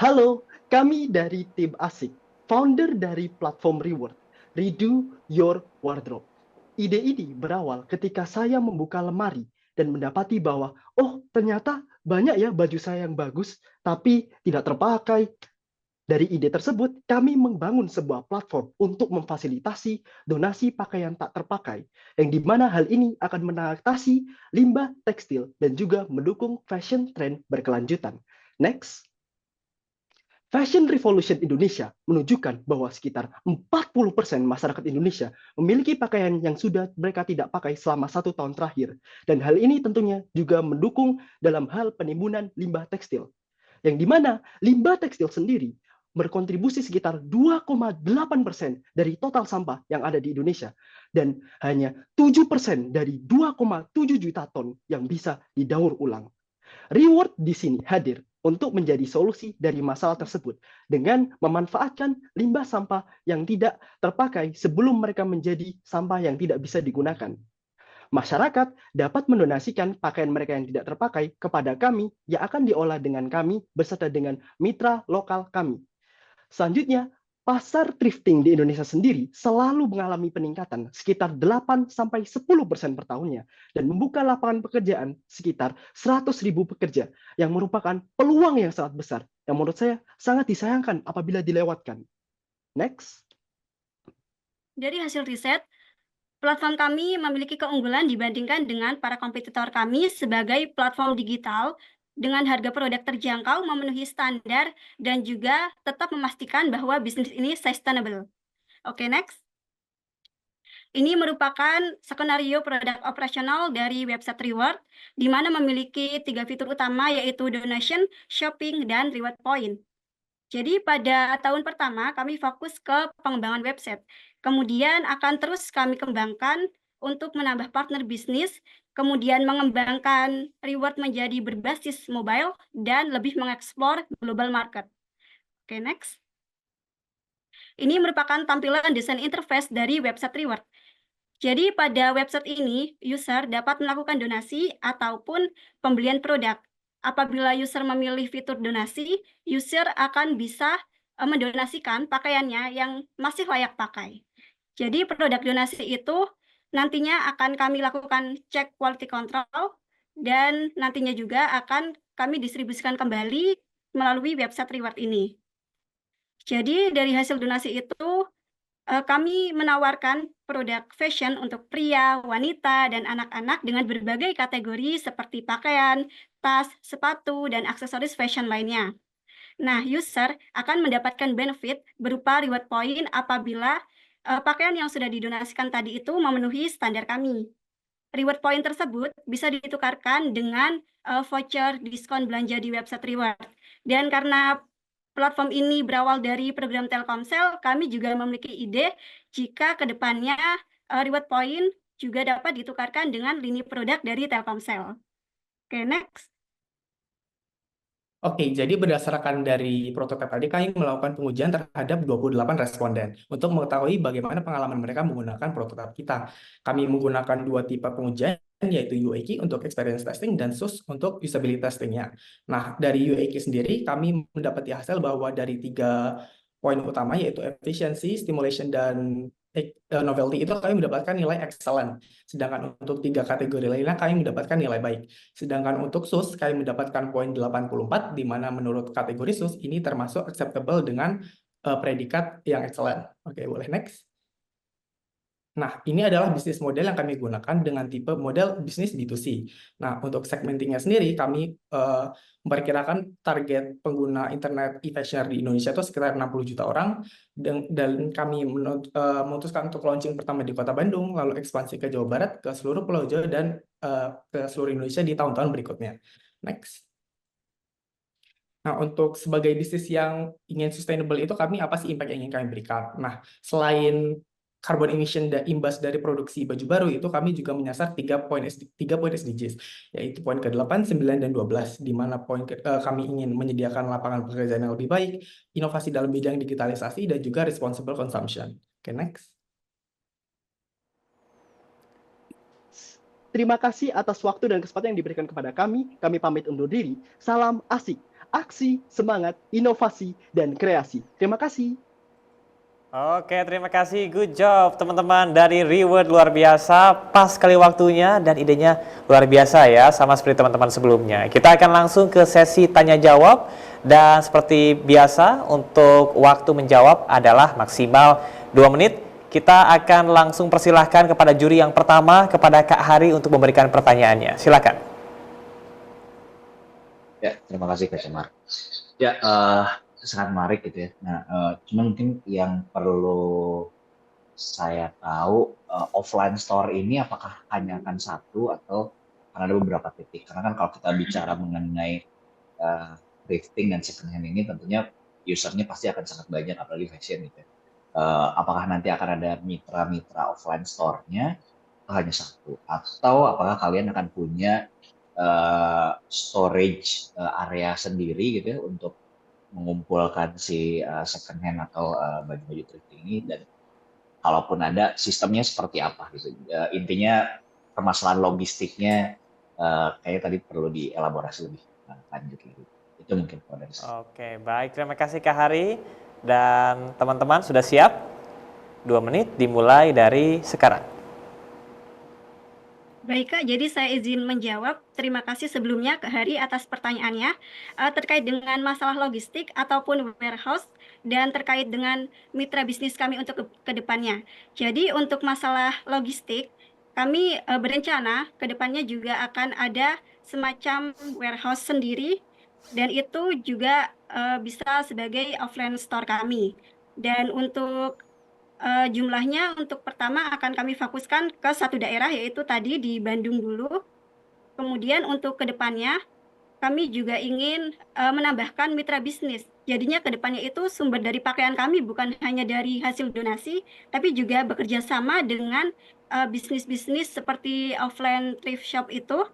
Halo, kami dari tim Asik, founder dari platform Reward, Redo Your Wardrobe. Ide ini berawal ketika saya membuka lemari dan mendapati bahwa, oh ternyata banyak ya baju saya yang bagus, tapi tidak terpakai. Dari ide tersebut, kami membangun sebuah platform untuk memfasilitasi donasi pakaian tak terpakai, yang dimana hal ini akan mengatasi limbah tekstil dan juga mendukung fashion trend berkelanjutan. Next. Fashion Revolution Indonesia menunjukkan bahwa sekitar 40% masyarakat Indonesia memiliki pakaian yang sudah mereka tidak pakai selama 1 tahun terakhir. Dan hal ini tentunya juga mendukung dalam hal penimbunan limbah tekstil. Yang dimana limbah tekstil sendiri berkontribusi sekitar 2,8% dari total sampah yang ada di Indonesia. Dan hanya 7% dari 2,7 juta ton yang bisa didaur ulang. Reward di sini hadir untuk menjadi solusi dari masalah tersebut dengan memanfaatkan limbah sampah yang tidak terpakai sebelum mereka menjadi sampah yang tidak bisa digunakan. Masyarakat dapat mendonasikan pakaian mereka yang tidak terpakai kepada kami yang akan diolah dengan kami beserta dengan mitra lokal kami. Selanjutnya, pasar thrifting di Indonesia sendiri selalu mengalami peningkatan sekitar 8-10% per tahunnya dan membuka lapangan pekerjaan sekitar 100.000 pekerja yang merupakan peluang yang sangat besar yang menurut saya sangat disayangkan apabila dilewatkan. Next. Dari hasil riset, platform kami memiliki keunggulan dibandingkan dengan para kompetitor kami sebagai platform digital dengan harga produk terjangkau, memenuhi standar, dan juga tetap memastikan bahwa bisnis ini sustainable. Oke, next. Ini merupakan skenario produk operasional dari website Reward, di mana memiliki 3 fitur utama yaitu donation, shopping, dan reward point. Jadi pada tahun pertama kami fokus ke pengembangan website. Kemudian akan terus kami kembangkan untuk menambah partner bisnis, kemudian mengembangkan reward menjadi berbasis mobile dan lebih mengeksplor global market. Oke, next. Ini merupakan tampilan desain interface dari website reward. Jadi pada website ini, user dapat melakukan donasi ataupun pembelian produk. Apabila user memilih fitur donasi, user akan bisa mendonasikan pakaiannya yang masih layak pakai. Jadi produk donasi itu nantinya akan kami lakukan cek quality control dan nantinya juga akan kami distribusikan kembali melalui website reward ini. Jadi dari hasil donasi itu kami menawarkan produk fashion untuk pria, wanita, dan anak-anak dengan berbagai kategori seperti pakaian, tas, sepatu, dan aksesoris fashion lainnya. Nah, user akan mendapatkan benefit berupa reward point apabila pakaian yang sudah didonasikan tadi itu memenuhi standar kami. Reward point tersebut bisa ditukarkan dengan voucher diskon belanja di website reward. Dan karena platform ini berawal dari program Telkomsel, kami juga memiliki ide jika ke depannya reward point juga dapat ditukarkan dengan lini produk dari Telkomsel. Oke, next. Oke, jadi berdasarkan dari prototipe tadi, kami melakukan pengujian terhadap 28 responden untuk mengetahui bagaimana pengalaman mereka menggunakan prototipe kita. Kami menggunakan 2 tipe pengujian, yaitu UAQ untuk experience testing dan SUS untuk usability testingnya. Nah, dari UAQ sendiri, kami mendapati hasil bahwa dari 3 poin utama, yaitu efficiency, stimulation, dan novelty, itu kami mendapatkan nilai excellent. Sedangkan untuk 3 kategori lainnya, kami mendapatkan nilai baik. Sedangkan untuk SUS, kami mendapatkan poin 84, di mana menurut kategori SUS, ini termasuk acceptable dengan predikat yang excellent. Oke, boleh next. Nah, ini adalah bisnis model yang kami gunakan dengan tipe model bisnis B2C. Nah, untuk segmentingnya sendiri, kami memperkirakan target pengguna internet e-fashion di Indonesia itu sekitar 60 juta orang, dan kami memutuskan untuk launching pertama di Kota Bandung, lalu ekspansi ke Jawa Barat, ke seluruh Pulau Jawa, dan ke seluruh Indonesia di tahun-tahun berikutnya. Next. Nah, untuk sebagai bisnis yang ingin sustainable itu apa sih impact yang ingin kami berikan? Nah, selain carbon emission dan imbas dari produksi baju baru, itu kami juga menyasar 3 poin SDGs, yaitu poin ke-8, 9, dan 12, di mana kami ingin menyediakan lapangan pekerjaan yang lebih baik, inovasi dalam bidang digitalisasi, dan juga responsible consumption. Oke, next. Terima kasih atas waktu dan kesempatan yang diberikan kepada kami. Kami pamit undur diri. Salam asik. aksi, semangat, inovasi, dan kreasi. Terima kasih. Oke, terima kasih. Good job teman-teman dari Reward, luar biasa. Pas sekali waktunya dan idenya luar biasa ya, sama seperti teman-teman sebelumnya. Kita akan langsung ke sesi tanya jawab. Dan seperti biasa untuk waktu menjawab adalah maksimal 2 menit. Kita akan langsung persilahkan kepada juri yang pertama, kepada Kak Hari untuk memberikan pertanyaannya. Silakan. Ya, terima kasih Kak Semar. Ya, sangat menarik gitu ya. Nah, cuma mungkin yang perlu saya tahu, offline store ini apakah hanya akan satu atau akan ada beberapa titik? Karena kan kalau kita bicara mengenai thrifting dan second hand ini tentunya usernya pasti akan sangat banyak, apalagi fashion gitu ya. Apakah nanti akan ada mitra-mitra offline store-nya atau hanya satu? Atau apakah kalian akan punya storage area sendiri gitu ya untuk mengumpulkan si second hand atau baju-baju thrifting ini, dan kalaupun ada sistemnya seperti apa gitu. Intinya permasalahan logistiknya kayaknya tadi perlu dielaborasi lebih lanjut gitu. Itu mungkin dari saya. Oke, baik. Terima kasih Kak Hari. Dan teman-teman sudah siap? 2 menit dimulai dari sekarang. Baik Kak, jadi saya izin menjawab. Terima kasih sebelumnya Kak Hari atas pertanyaannya terkait dengan masalah logistik ataupun warehouse dan terkait dengan mitra bisnis kami untuk ke depannya. Jadi untuk masalah logistik, kami berencana ke depannya juga akan ada semacam warehouse sendiri dan itu juga bisa sebagai offline store kami. Dan untuk jumlahnya untuk pertama akan kami fokuskan ke satu daerah, yaitu tadi di Bandung dulu. Kemudian untuk kedepannya kami juga ingin menambahkan mitra bisnis. Jadinya kedepannya itu sumber dari pakaian kami bukan hanya dari hasil donasi, tapi juga bekerja sama dengan bisnis-bisnis seperti offline thrift shop itu.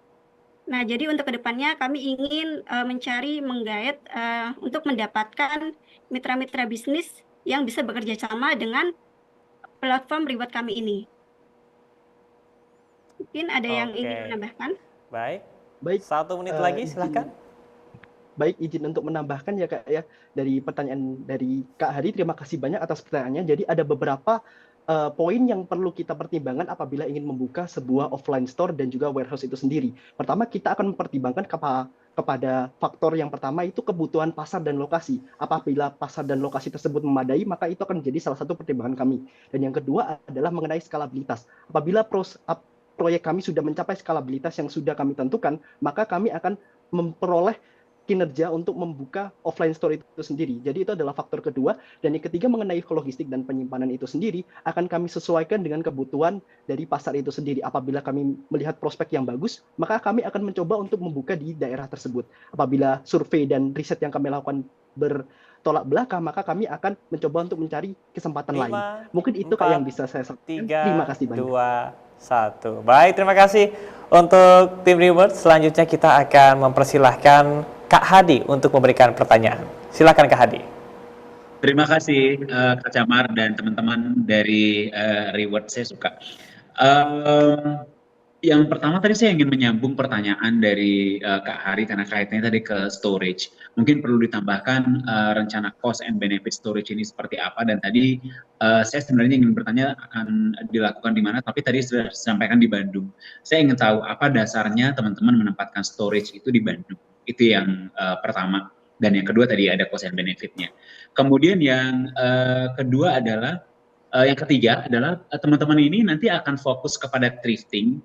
Nah, jadi untuk kedepannya kami ingin menggait untuk mendapatkan mitra-mitra bisnis yang bisa bekerja sama dengan platform reward kami ini. Mungkin ada yang ingin menambahkan? Baik. Baik. 1 menit lagi, silahkan. Baik, izin untuk menambahkan ya Kak ya, dari pertanyaan dari Kak Hari, terima kasih banyak atas pertanyaannya. Jadi ada beberapa poin yang perlu kita pertimbangkan apabila ingin membuka sebuah offline store dan juga warehouse itu sendiri. Pertama, kita akan mempertimbangkan kepada faktor yang pertama itu kebutuhan pasar dan lokasi. Apabila pasar dan lokasi tersebut memadai, maka itu akan menjadi salah satu pertimbangan kami. Dan yang kedua adalah mengenai skalabilitas. Apabila proyek kami sudah mencapai skalabilitas yang sudah kami tentukan, maka kami akan memperoleh kinerja untuk membuka offline store itu sendiri. Jadi itu adalah faktor kedua. Dan yang ketiga mengenai logistik dan penyimpanan itu sendiri akan kami sesuaikan dengan kebutuhan dari pasar itu sendiri. Apabila kami melihat prospek yang bagus, maka kami akan mencoba untuk membuka di daerah tersebut. Apabila survei dan riset yang kami lakukan bertolak belakang, maka kami akan mencoba untuk mencari kesempatan lain. Mungkin itu 4, yang bisa saya sampaikan. Terima kasih banyak. 2, 1. Baik, terima kasih untuk tim Reward. Selanjutnya kita akan mempersilahkan Kak Hadi untuk memberikan pertanyaan. Silakan Kak Hadi. Terima kasih Kak Camar dan teman-teman dari Reward. Saya suka. Yang pertama tadi saya ingin menyambung pertanyaan dari Kak Hari karena kaitannya tadi ke storage. Mungkin perlu ditambahkan rencana cost and benefit storage ini seperti apa, dan tadi saya sebenarnya ingin bertanya akan dilakukan di mana, tapi tadi sudah disampaikan di Bandung. Saya ingin tahu apa dasarnya teman-teman menempatkan storage itu di Bandung. Itu yang pertama. Dan yang kedua tadi ada cost and benefit-nya. Kemudian yang kedua adalah yang ketiga adalah teman-teman ini nanti akan fokus kepada thrifting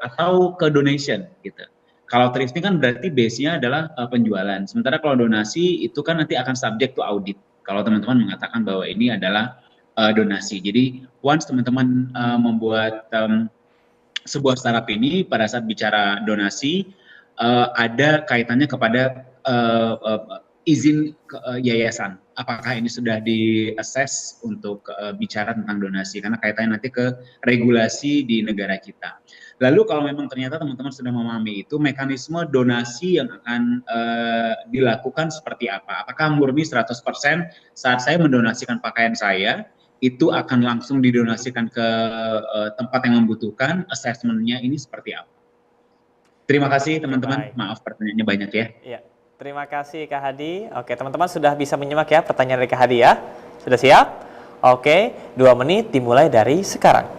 atau ke donation gitu. Kalau thrifting kan berarti base-nya adalah penjualan. Sementara kalau donasi itu kan nanti akan subject to audit. Kalau teman-teman mengatakan bahwa ini adalah donasi. Jadi once teman-teman membuat sebuah startup ini pada saat bicara donasi ada kaitannya kepada izin yayasan. Apakah ini sudah di-assess untuk bicara tentang donasi, karena kaitannya nanti ke regulasi di negara kita. Lalu kalau memang ternyata teman-teman sudah memahami itu, mekanisme donasi yang akan dilakukan seperti apa? Apakah murni 100% saat saya mendonasikan pakaian saya, itu akan langsung didonasikan ke tempat yang membutuhkan, assessment-nya ini seperti apa? Terima kasih teman-teman, maaf pertanyaannya banyak ya. Iya. Terima kasih Kak Hadi. Oke, teman-teman sudah bisa menyimak ya pertanyaan dari Kak Hadi ya? Sudah siap? Oke, 2 menit dimulai dari sekarang.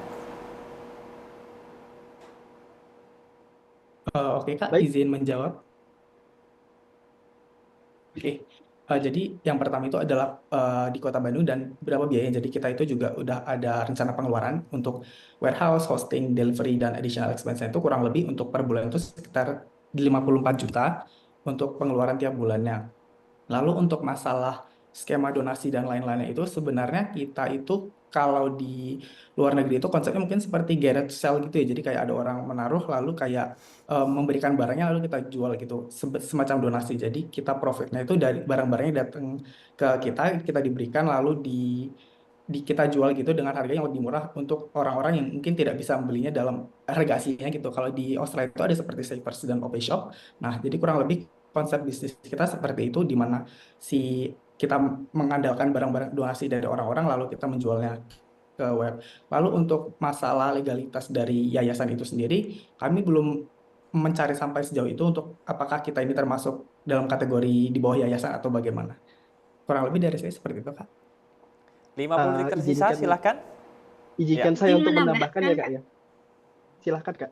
Oke Kak, Baik. izin menjawab. Oke, jadi yang pertama itu adalah di Kota Bandung dan berapa biayanya. Jadi kita itu juga udah ada rencana pengeluaran untuk warehouse, hosting, delivery, dan additional expense itu kurang lebih untuk per bulan itu sekitar 54 juta untuk pengeluaran tiap bulannya. Lalu untuk masalah skema donasi dan lain-lainnya itu sebenarnya kita itu kalau di luar negeri itu konsepnya mungkin seperti garage sale gitu ya. Jadi kayak ada orang menaruh lalu kayak memberikan barangnya lalu kita jual gitu. Semacam donasi. Jadi kita profitnya itu dari barang-barangnya datang ke kita diberikan lalu kita jual gitu dengan harga yang lebih murah untuk orang-orang yang mungkin tidak bisa membelinya dalam harga aslinya gitu. Kalau di Australia itu ada seperti Savers dan OP Shop. Nah, jadi kurang lebih konsep bisnis kita seperti itu di mana kita mengandalkan barang-barang donasi dari orang-orang lalu kita menjualnya ke web. Lalu untuk masalah legalitas dari yayasan itu sendiri, kami belum mencari sampai sejauh itu untuk apakah kita ini termasuk dalam kategori di bawah yayasan atau bagaimana. Kurang lebih dari saya seperti itu, Kak. 50 detik tersisa, Izinkan silahkan. izinkan Ya. saya Izin untuk menambahkan ya Kak menambahkan, ya. Silahkan Kak.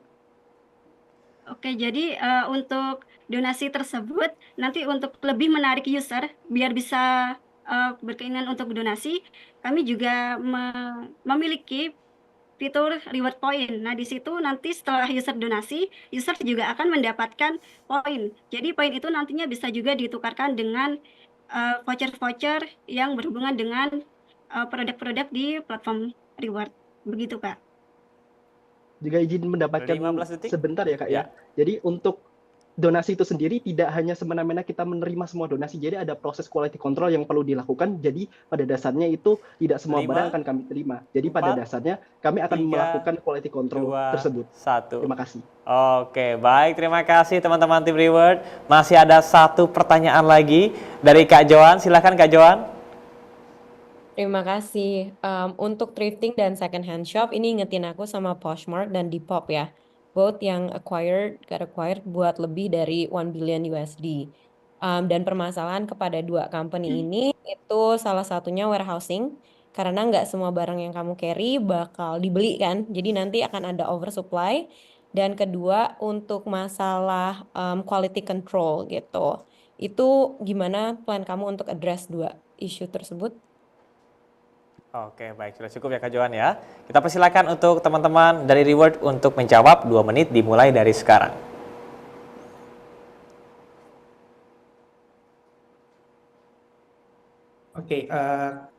Oke, jadi untuk donasi tersebut nanti untuk lebih menarik user biar bisa berkeinginan untuk donasi, kami juga memiliki fitur reward point. Nah, di situ nanti setelah user donasi, user juga akan mendapatkan poin. Jadi poin itu nantinya bisa juga ditukarkan dengan voucher-voucher yang berhubungan dengan produk-produk di platform reward. Begitu, Kak. Juga izin mendapatkan 15 detik. sebentar ya Kak ya. Ya. Jadi untuk donasi itu sendiri tidak hanya semena-mena kita menerima semua donasi. Jadi ada proses quality control yang perlu dilakukan. Jadi pada dasarnya itu tidak semua 5, barang akan kami terima. Jadi pada 4, dasarnya kami akan 3, melakukan quality control 2, tersebut. 1. Terima kasih. Oke, baik. Terima kasih teman-teman tim Reward. Masih ada satu pertanyaan lagi dari Kak Joan. Silahkan Kak Joan. Terima kasih. Untuk thrifting dan second hand shop, ini ingetin aku sama Poshmark dan Depop ya. Both yang got acquired buat lebih dari 1 billion USD. Dan permasalahan kepada dua company ini itu salah satunya warehousing. Karena nggak semua barang yang kamu carry bakal dibeli kan. Jadi nanti akan ada oversupply. Dan kedua untuk masalah quality control gitu. Itu gimana plan kamu untuk address dua isu tersebut? Oke, baik. Sudah cukup ya Kak Joan ya. Kita persilakan untuk teman-teman dari Reward untuk menjawab. 2 menit dimulai dari sekarang. Oke,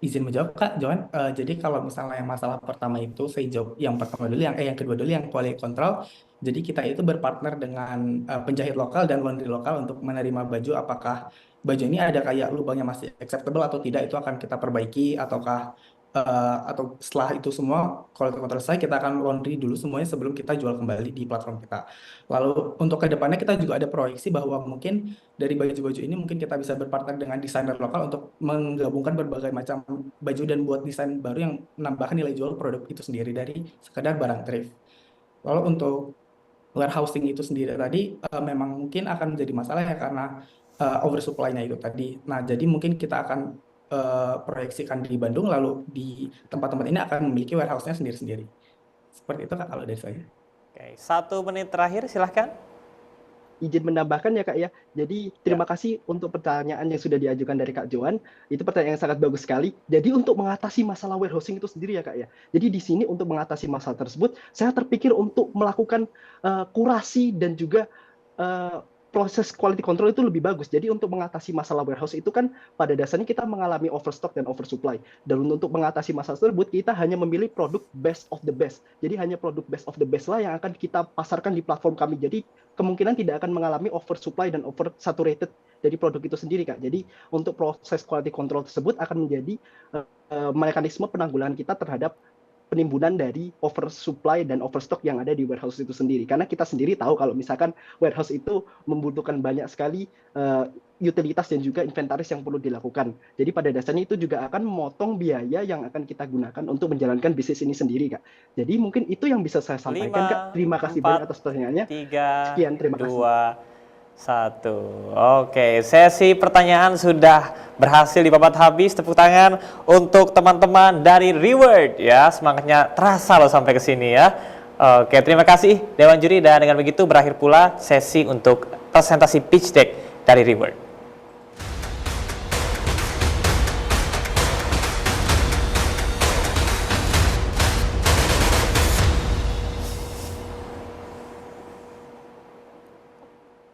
izin menjawab Kak Joan. Jadi kalau misalnya yang masalah pertama itu saya jawab yang pertama dulu, yang kedua dulu yang quality control. Jadi kita itu berpartner dengan penjahit lokal dan laundry lokal untuk menerima baju. Apakah baju ini ada kayak lubangnya masih acceptable atau tidak, itu akan kita perbaiki ataukah atau setelah itu semua quality control selesai kita akan laundry dulu semuanya sebelum kita jual kembali di platform kita. Lalu untuk kedepannya kita juga ada proyeksi bahwa mungkin dari baju-baju ini mungkin kita bisa berpartner dengan desainer lokal untuk menggabungkan berbagai macam baju dan buat desain baru yang menambahkan nilai jual produk itu sendiri dari sekedar barang thrift. Lalu untuk warehousing itu sendiri tadi memang mungkin akan menjadi masalah ya karena oversupply-nya itu tadi. Nah, jadi mungkin kita akan proyeksikan di Bandung lalu di tempat-tempat ini akan memiliki warehouse-nya sendiri-sendiri. Seperti itu Kak kalau dari saya. Oke, 1 menit terakhir silahkan. Izin menambahkan ya Kak ya. Jadi terima kasih untuk pertanyaan yang sudah diajukan dari Kak Joan. Itu pertanyaan yang sangat bagus sekali. Jadi untuk mengatasi masalah warehousing itu sendiri ya Kak ya. Jadi di sini untuk mengatasi masalah tersebut, saya terpikir untuk melakukan kurasi dan juga proses quality control itu lebih bagus. Jadi untuk mengatasi masalah warehouse itu kan pada dasarnya kita mengalami overstock dan oversupply. Dan untuk mengatasi masalah tersebut kita hanya memilih produk best of the best. Jadi hanya produk best of the best lah yang akan kita pasarkan di platform kami. Jadi kemungkinan tidak akan mengalami oversupply dan oversaturated dari produk itu sendiri Kak. Jadi untuk proses quality control tersebut akan menjadi mekanisme penanggulangan kita terhadap penimbunan dari oversupply dan overstock yang ada di warehouse itu sendiri. Karena kita sendiri tahu kalau misalkan warehouse itu membutuhkan banyak sekali utilitas dan juga inventaris yang perlu dilakukan. Jadi pada dasarnya itu juga akan memotong biaya yang akan kita gunakan untuk menjalankan bisnis ini sendiri, Kak. Jadi mungkin itu yang bisa saya sampaikan, Kak. Terima kasih banyak atas pertanyaannya. 3, Sekian, terima kasih. 2, Satu. Oke, sesi pertanyaan sudah berhasil dipapat habis. Tepuk tangan untuk teman-teman dari Reward ya. Semangatnya terasa loh sampai ke sini ya. Oke, terima kasih Dewan Juri, dan dengan begitu berakhir pula sesi untuk presentasi pitch deck dari Reward.